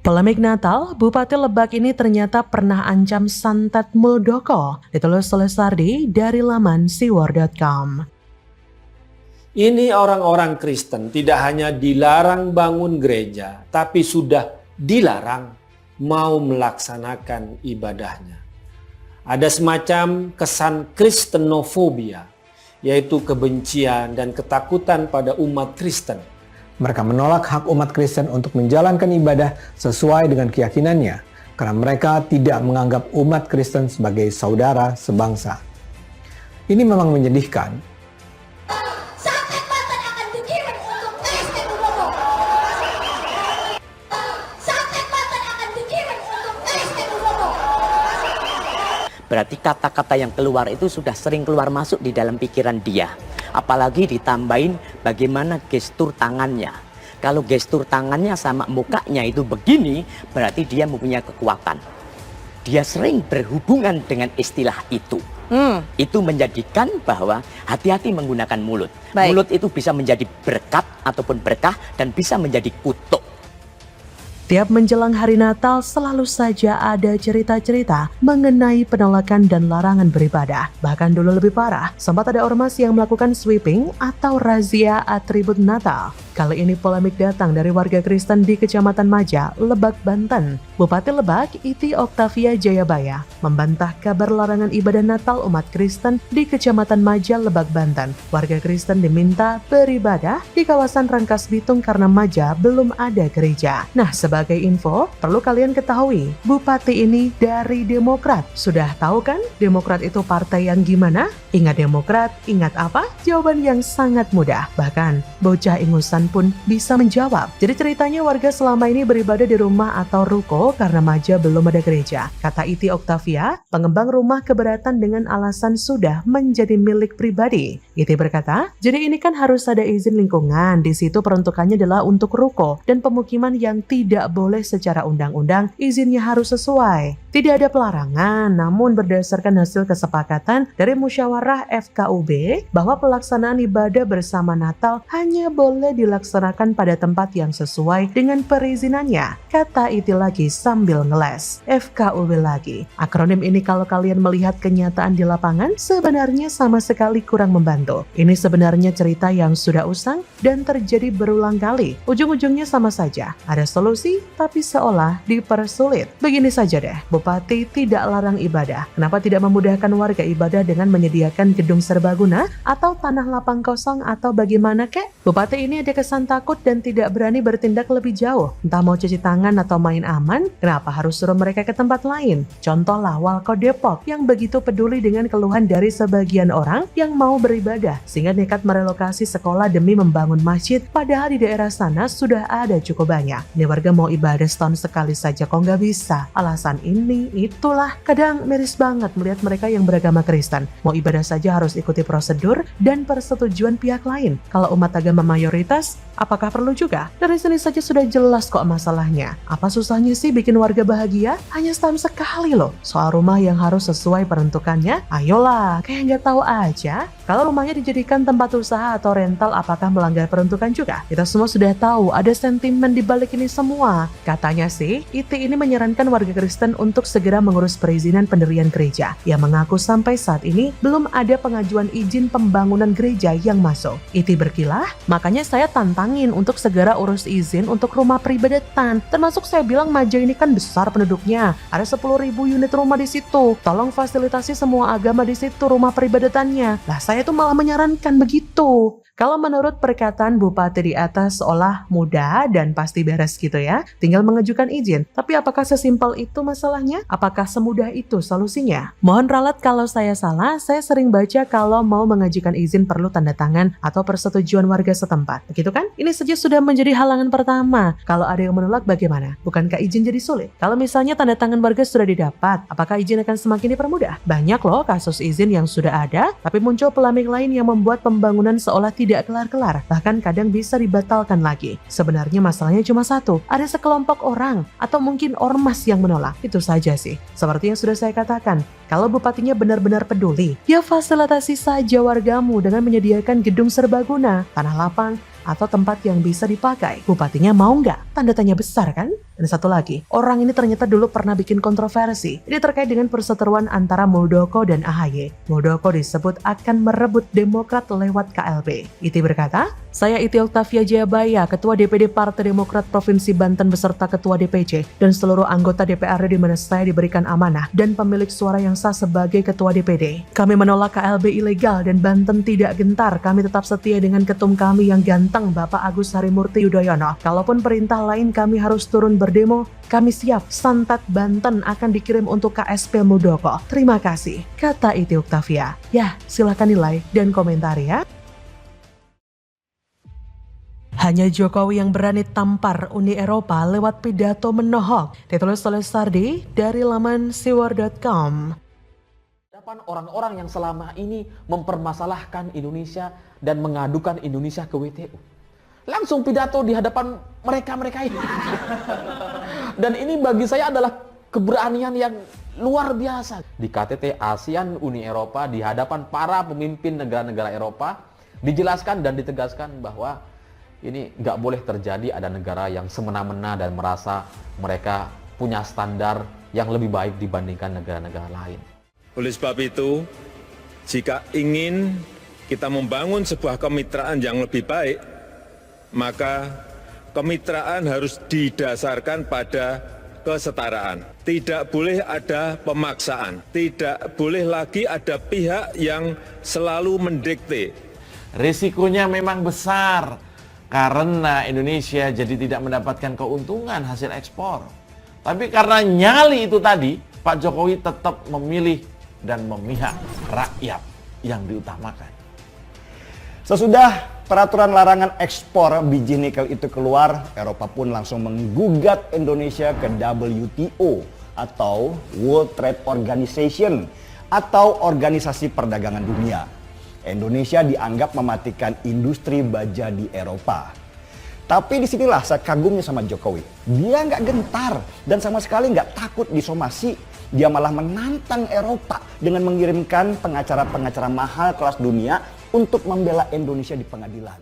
Polemik Natal, Bupati Lebak ini ternyata pernah ancam Santet Muldoko, ditulis oleh Sardi dari laman siwar.com. Ini orang-orang Kristen tidak hanya dilarang bangun gereja, tapi sudah dilarang mau melaksanakan ibadahnya. Ada semacam kesan kristenofobia, yaitu kebencian dan ketakutan pada umat Kristen. Mereka menolak hak umat Kristen untuk menjalankan ibadah sesuai dengan keyakinannya, karena mereka tidak menganggap umat Kristen sebagai saudara sebangsa. Ini memang menyedihkan. Berarti kata-kata yang keluar itu sudah sering keluar masuk di dalam pikiran dia. Apalagi ditambahin bagaimana gestur tangannya. Kalau gestur tangannya sama mukanya itu begini, berarti dia mempunyai kekuatan. Dia sering berhubungan dengan istilah itu. Itu menjadikan bahwa hati-hati menggunakan mulut. Baik. Mulut itu bisa menjadi berkat ataupun berkah dan bisa menjadi kutuk. Tiap menjelang hari Natal selalu saja ada cerita-cerita mengenai penolakan dan larangan beribadah. Bahkan dulu lebih parah, sempat ada ormas yang melakukan sweeping atau razia atribut Natal. Kali ini polemik datang dari warga Kristen di Kecamatan Maja, Lebak, Banten. Bupati Lebak, Iti Oktavia Jayabaya, membantah kabar larangan ibadah Natal umat Kristen di Kecamatan Maja, Lebak, Banten. Warga Kristen diminta beribadah di kawasan Rangkas Bitung karena Maja belum ada gereja. Nah, sebagai info, perlu kalian ketahui, Bupati ini dari Demokrat. Sudah tahu kan, Demokrat itu partai yang gimana? Ingat Demokrat, ingat apa? Jawaban yang sangat mudah. Bahkan, bocah ingusan pun bisa menjawab. Jadi ceritanya warga selama ini beribadah di rumah atau ruko karena Maja belum ada gereja. Kata Iti Oktavia, pengembang rumah keberatan dengan alasan sudah menjadi milik pribadi. Iti berkata, jadi ini kan harus ada izin lingkungan. Di situ peruntukannya adalah untuk ruko dan pemukiman yang tidak boleh secara undang-undang, izinnya harus sesuai. Tidak ada pelarangan, namun berdasarkan hasil kesepakatan dari musyawarah FKUB bahwa pelaksanaan ibadah bersama Natal hanya boleh dilaksanakan pada tempat yang sesuai dengan perizinannya. Kata Iti lagi sambil ngeles. FKUB lagi. Akronim ini kalau kalian melihat kenyataan di lapangan sebenarnya sama sekali kurang membantu. Ini sebenarnya cerita yang sudah usang dan terjadi berulang kali. Ujung-ujungnya sama saja. Ada solusi tapi seolah dipersulit. Begini saja deh, Bupati tidak larang ibadah. Kenapa tidak memudahkan warga ibadah dengan menyediakan gedung serbaguna atau tanah lapang kosong atau bagaimana kek? Bupati ini ada kesan takut dan tidak berani bertindak lebih jauh. Entah mau cuci tangan atau main aman, kenapa harus suruh mereka ke tempat lain? Contoh lah Walko Depok yang begitu peduli dengan keluhan dari sebagian orang yang mau beribadah sehingga nekat merelokasi sekolah demi membangun masjid padahal di daerah sana sudah ada cukup banyak. Ini warga mau ibadah setahun sekali saja kok nggak bisa. Alasan ini, itulah. Kadang miris banget melihat mereka yang beragama Kristen. Mau ibadah saja harus ikuti prosedur dan persetujuan pihak lain. Kalau umat agama mayoritas, apakah perlu juga? Dari sini saja sudah jelas kok masalahnya. Apa susahnya sih bikin warga bahagia? Hanya setahun sekali loh. Soal rumah yang harus sesuai peruntukannya, ayolah, kayak nggak tahu aja. Kalau rumahnya dijadikan tempat usaha atau rental, apakah melanggar peruntukan juga? Kita semua sudah tahu ada sentimen di balik ini semua. Katanya sih, Iti ini menyarankan warga Kristen untuk segera mengurus perizinan pendirian gereja. Ia mengaku sampai saat ini belum ada pengajuan izin pembangunan gereja yang masuk. Iti berkilah, makanya saya tantangin untuk segera urus izin untuk rumah peribadatan. Termasuk saya bilang Maja ini kan besar penduduknya. Ada 10.000 unit rumah di situ. Tolong fasilitasi semua agama di situ rumah peribadatannya. Lah saya tuh malah menyarankan begitu. Kalau menurut perkataan Bupati di atas seolah mudah dan pasti beres gitu ya. Tinggal mengajukan izin. Tapi apakah sesimpel itu masalahnya? Apakah semudah itu solusinya? Mohon ralat kalau saya salah, saya sering baca kalau mau mengajukan izin perlu tanda tangan atau persetujuan warga setempat. Begitu kan? Ini saja sudah menjadi halangan pertama. Kalau ada yang menolak bagaimana? Bukankah izin jadi sulit? Kalau misalnya tanda tangan warga sudah didapat, apakah izin akan semakin dipermudah? Banyak loh kasus izin yang sudah ada, tapi muncul polemik lain yang membuat pembangunan seolah tidak kelar-kelar, bahkan kadang bisa dibatalkan lagi. Sebenarnya masalahnya cuma satu, ada sekelompok orang atau mungkin ormas yang menolak. Itu saja sih. Seperti yang sudah saya katakan, kalau bupatinya benar-benar peduli, ya fasilitasi saja wargamu dengan menyediakan gedung serbaguna, tanah lapang, atau tempat yang bisa dipakai. Bupatinya mau nggak? Tanda tanya besar kan? Dan satu lagi, orang ini ternyata dulu pernah bikin kontroversi. Ini terkait dengan perseteruan antara Muldoko dan AHY. Muldoko disebut akan merebut Demokrat lewat KLB. Iti berkata, "Saya Iti Oktavia Jayabaya, Ketua DPD Partai Demokrat Provinsi Banten beserta Ketua DPC dan seluruh anggota DPRD di mana saya diberikan amanah dan pemilik suara yang sah sebagai Ketua DPD. Kami menolak KLB ilegal dan Banten tidak gentar. Kami tetap setia dengan ketum kami yang ganteng, Bapak Agus Harimurti Yudhoyono. Kalaupun perintah lain kami harus turun berdemo, kami siap. Santet Banten akan dikirim untuk KSP Muldoko. Terima kasih," kata Iti Oktavia. Ya, silahkan nilai dan komentar ya. Hanya Jokowi yang berani tampar Uni Eropa lewat pidato menohok. Ditulis oleh Sardi dari laman siwar.com. Hadapan orang-orang yang selama ini mempermasalahkan Indonesia dan mengadukan Indonesia ke WTO. Langsung pidato di hadapan mereka-mereka ini. Dan ini bagi saya adalah keberanian yang luar biasa. Di KTT ASEAN Uni Eropa, di hadapan para pemimpin negara-negara Eropa, dijelaskan dan ditegaskan bahwa ini nggak boleh terjadi ada negara yang semena-mena dan merasa mereka punya standar yang lebih baik dibandingkan negara-negara lain. Oleh sebab itu, jika ingin kita membangun sebuah kemitraan yang lebih baik, maka kemitraan harus didasarkan pada kesetaraan. Tidak boleh ada pemaksaan, tidak boleh lagi ada pihak yang selalu mendikte. Risikonya memang besar karena Indonesia jadi tidak mendapatkan keuntungan hasil ekspor. Tapi karena nyali itu tadi, Pak Jokowi tetap memilih dan memihak rakyat yang diutamakan. Sesudah peraturan larangan ekspor biji nikel itu keluar, Eropa pun langsung menggugat Indonesia ke WTO atau World Trade Organization atau Organisasi Perdagangan Dunia. Indonesia dianggap mematikan industri baja di Eropa. Tapi disinilah saya kagumnya sama Jokowi. Dia nggak gentar dan sama sekali nggak takut disomasi. Dia malah menantang Eropa dengan mengirimkan pengacara-pengacara mahal kelas dunia untuk membela Indonesia di pengadilan.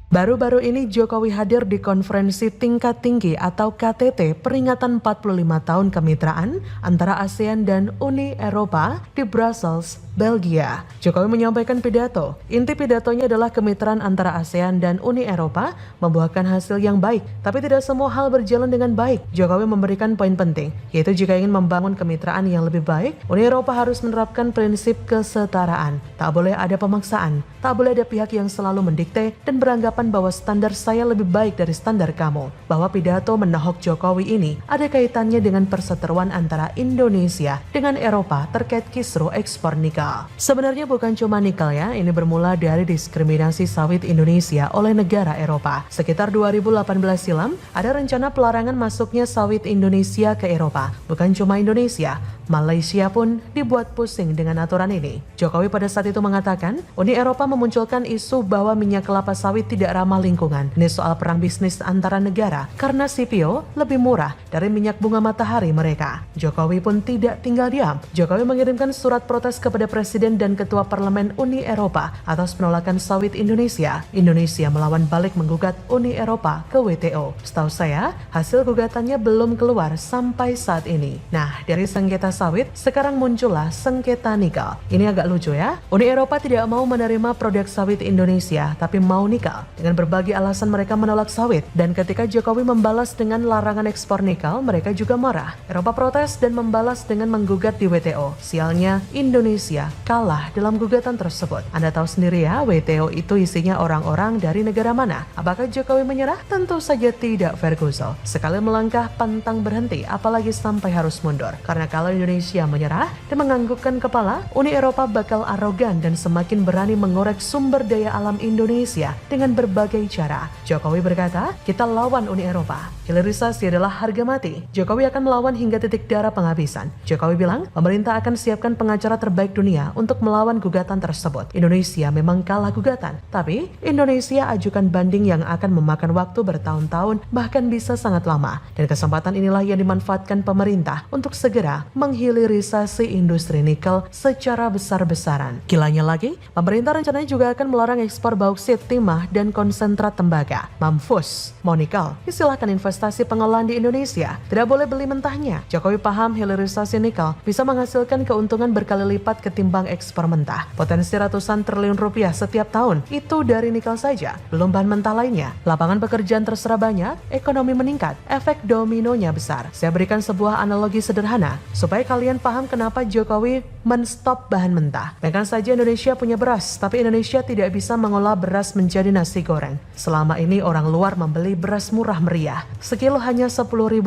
Baru-baru ini Jokowi hadir di konferensi tingkat tinggi atau KTT peringatan 45 tahun kemitraan antara ASEAN dan Uni Eropa di Brussels, Belgia. Jokowi menyampaikan pidato. Inti pidatonya adalah kemitraan antara ASEAN dan Uni Eropa membuahkan hasil yang baik, tapi tidak semua hal berjalan dengan baik. Jokowi memberikan poin penting, yaitu jika ingin membangun kemitraan yang lebih baik, Uni Eropa harus menerapkan prinsip kesetaraan. Tak boleh ada pemaksaan, tak boleh ada pihak yang selalu mendikte dan beranggapan bahwa standar saya lebih baik dari standar kamu. Bahwa pidato menohok Jokowi ini ada kaitannya dengan perseteruan antara Indonesia dengan Eropa terkait kisru ekspor nikel. Sebenarnya bukan cuma nikel ya, ini bermula dari diskriminasi sawit Indonesia oleh negara Eropa. Sekitar 2018 silam, ada rencana pelarangan masuknya sawit Indonesia ke Eropa. Bukan cuma Indonesia, Malaysia pun dibuat pusing dengan aturan ini. Jokowi pada saat itu mengatakan, Uni Eropa memunculkan isu bahwa minyak kelapa sawit tidak ramah lingkungan. Ini soal perang bisnis antara negara karena CPO lebih murah dari minyak bunga matahari mereka. Jokowi pun tidak tinggal diam. Jokowi mengirimkan surat protes kepada Presiden dan Ketua Parlemen Uni Eropa atas penolakan sawit Indonesia. Indonesia melawan balik menggugat Uni Eropa ke WTO. Setahu saya, hasil gugatannya belum keluar sampai saat ini. Nah, dari sengketa sawit, sekarang muncullah sengketa nikel. Ini agak lucu ya. Uni Eropa tidak mau menerima produk sawit Indonesia, tapi mau nikel. Dengan berbagai alasan mereka menolak sawit. Dan ketika Jokowi membalas dengan larangan ekspor nikel, mereka juga marah. Eropa protes dan membalas dengan menggugat di WTO. Sialnya, Indonesia kalah dalam gugatan tersebut. Anda tahu sendiri ya, WTO itu isinya orang-orang dari negara mana? Apakah Jokowi menyerah? Tentu saja tidak, Ferguson. Sekali melangkah pantang berhenti, apalagi sampai harus mundur. Karena kalau Indonesia menyerah dan menganggukkan kepala, Uni Eropa bakal arogan dan semakin berani mengorek sumber daya alam Indonesia dengan berbagai cara. Jokowi berkata, kita lawan Uni Eropa. Hilirisasi adalah harga mati. Jokowi akan melawan hingga titik darah penghabisan. Jokowi bilang, pemerintah akan siapkan pengacara terbaik dunia dunia untuk melawan gugatan tersebut. Indonesia memang kalah gugatan, tapi Indonesia ajukan banding yang akan memakan waktu bertahun-tahun, bahkan bisa sangat lama. Dan kesempatan inilah yang dimanfaatkan pemerintah untuk segera menghilirisasi industri nikel secara besar-besaran. Gilanya lagi, pemerintah rencananya juga akan melarang ekspor bauksit, timah, dan konsentrat tembaga. Mampus, mau nikel, silahkan investasi pengolahan di Indonesia. Tidak boleh beli mentahnya. Jokowi paham hilirisasi nikel bisa menghasilkan keuntungan berkali lipat ketimbang ekspor mentah. Potensi ratusan triliun rupiah setiap tahun, itu dari nikel saja, belum bahan mentah lainnya. Lapangan pekerjaan terserah banyak, ekonomi meningkat, efek dominonya besar. Saya berikan sebuah analogi sederhana, supaya kalian paham kenapa Jokowi menstop bahan mentah. Bayangkan saja Indonesia punya beras, tapi Indonesia tidak bisa mengolah beras menjadi nasi goreng. Selama ini orang luar membeli beras murah meriah, sekilo hanya Rp10.000.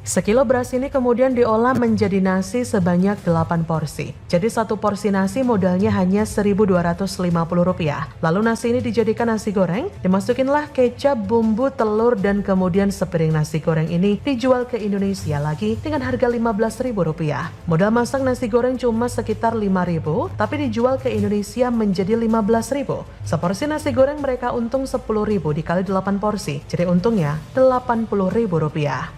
Sekilo beras ini kemudian diolah menjadi nasi sebanyak 8 porsi. Jadi satu porsi nasi modalnya hanya Rp1.250. Lalu nasi ini dijadikan nasi goreng, dimasukinlah kecap, bumbu, telur, dan kemudian sepiring nasi goreng ini dijual ke Indonesia lagi dengan harga Rp15.000. Modal masak nasi goreng cuma sekitar Rp5.000, tapi dijual ke Indonesia menjadi Rp15.000. Seporsi nasi goreng mereka untung Rp10.000 dikali 8 porsi, jadi untungnya Rp80.000.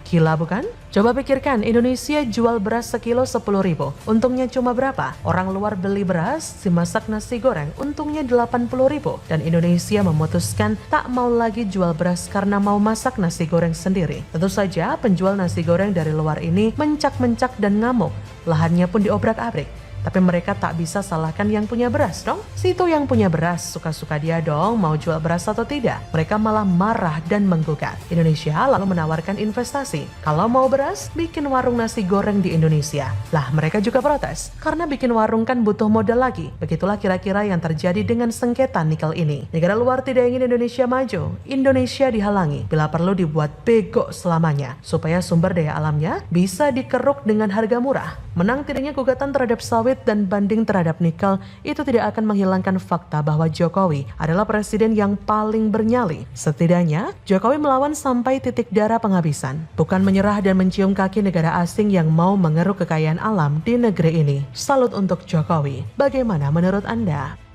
Gila bukan? Coba pikirkan, Indonesia jual beras sekilo Rp10.000, untungnya cuma berapa? Orang luar beli beras, dimasak nasi goreng, untungnya Rp80.000. Dan Indonesia memutuskan tak mau lagi jual beras karena mau masak nasi goreng sendiri. Tentu saja penjual nasi goreng dari luar ini mencak-mencak dan ngamuk, lahannya pun diobrak-abrik. Tapi mereka tak bisa salahkan yang punya beras dong. Situ yang punya beras, suka-suka dia dong mau jual beras atau tidak. Mereka malah marah dan menggugat. Indonesia lalu menawarkan investasi. Kalau mau beras, bikin warung nasi goreng di Indonesia. Lah mereka juga protes, karena bikin warung kan butuh modal lagi. Begitulah kira-kira yang terjadi dengan sengketa nikel ini. Negara luar tidak ingin Indonesia maju, Indonesia dihalangi. Bila perlu dibuat bego selamanya, supaya sumber daya alamnya bisa dikeruk dengan harga murah. Menang tidaknya gugatan terhadap sawit dan banding terhadap nikel itu tidak akan menghilangkan fakta bahwa Jokowi adalah presiden yang paling bernyali. Setidaknya, Jokowi melawan sampai titik darah penghabisan, bukan menyerah dan mencium kaki negara asing yang mau mengeruk kekayaan alam di negeri ini. Salut untuk Jokowi. Bagaimana menurut Anda?